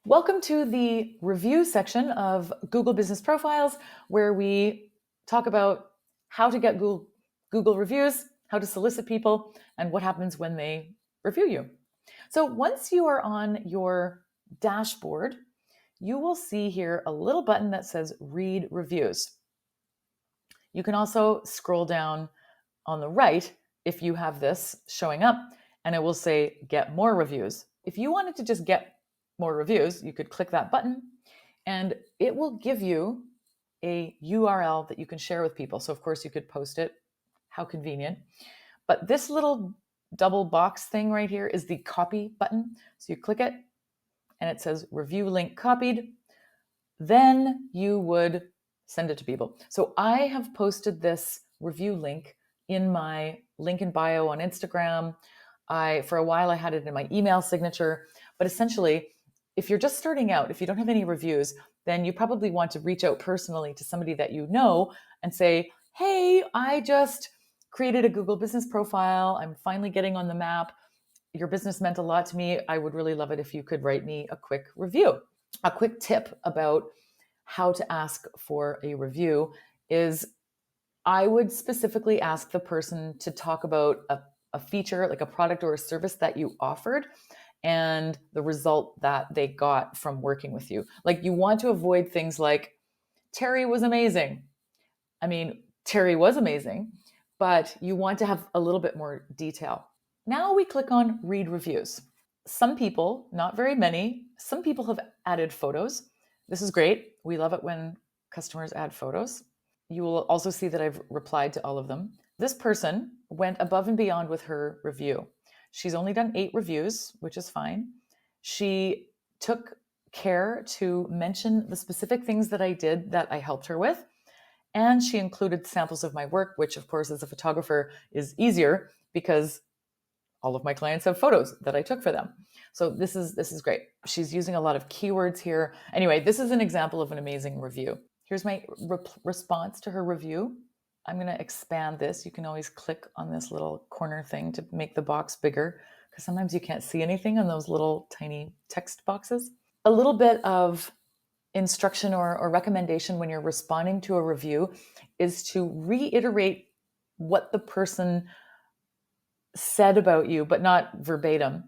Welcome to the review section of Google Business Profiles, where we talk about how to get Google reviews, how to solicit people, and what happens when they review you. So once you are on your dashboard, you will see here a little button that says Read Reviews. You can also scroll down on the right if you have this showing up, and it will say Get More Reviews. If you wanted to just get more reviews, you could click that button and it will give you a URL that you can share with people. So of course you could post it. How convenient. But this little double box thing right here is the copy button. So you click it and it says review link copied. Then you would send it to people. So I have posted this review link in my link in bio on Instagram. For a while I had it in my email signature, but essentially, if you're just starting out, if you don't have any reviews, then you probably want to reach out personally to somebody that you know and say, hey, I just created a Google business profile. I'm finally getting on the map. Your business meant a lot to me. I would really love it if you could write me a quick review. A quick tip about how to ask for a review is I would specifically ask the person to talk about a feature, like a product or a service that you offered, and the result that they got from working with you. Like, you want to avoid things like, Terry was amazing. I mean, Terry was amazing, but you want to have a little bit more detail. Now we click on Read Reviews. Some people, not very many, some people have added photos. This is great. We love it when customers add photos. You will also see that I've replied to all of them. This person went above and beyond with her review. She's only done 8 reviews, which is fine. She took care to mention the specific things that I did that I helped her with. And she included samples of my work, which of course, as a photographer, is easier because all of my clients have photos that I took for them. So this is great. She's using a lot of keywords here. Anyway, this is an example of an amazing review. Here's my response to her review. I'm going to expand this. You can always click on this little corner thing to make the box bigger, because sometimes you can't see anything on those little tiny text boxes. A little bit of instruction or recommendation when you're responding to a review is to reiterate what the person said about you, but not verbatim.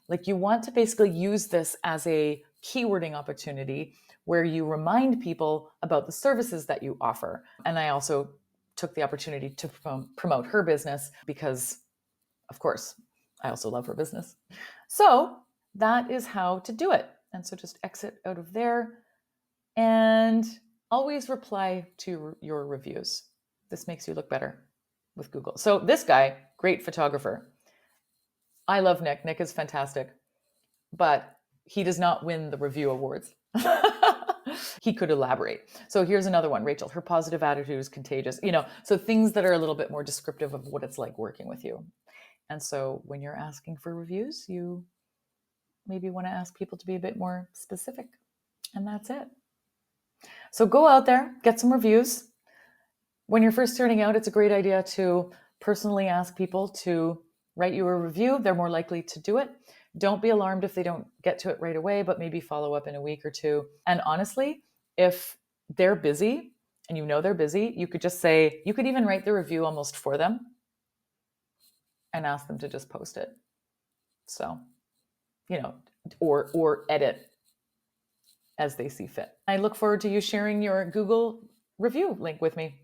Like, you want to basically use this as a keywording opportunity where you remind people about the services that you offer. And I also took the opportunity to promote her business because, of course, I also love her business. So that is how to do it. And so just exit out of there and always reply to your reviews. This makes you look better with Google. So this guy, great photographer. I love Nick. Nick is fantastic, but he does not win the review awards. He could elaborate. So here's another one, Rachel. Her positive attitude is contagious. So things that are a little bit more descriptive of what it's like working with you. And so when you're asking for reviews, you maybe want to ask people to be a bit more specific. And that's it. So go out there, get some reviews. When you're first starting out, it's a great idea to personally ask people to write you a review. They're more likely to do it. Don't be alarmed if they don't get to it right away, but maybe follow up in a week or two. And honestly, if they're busy and you know they're busy, you could just say, you could even write the review almost for them and ask them to just post it. So, or edit as they see fit. I look forward to you sharing your Google review link with me.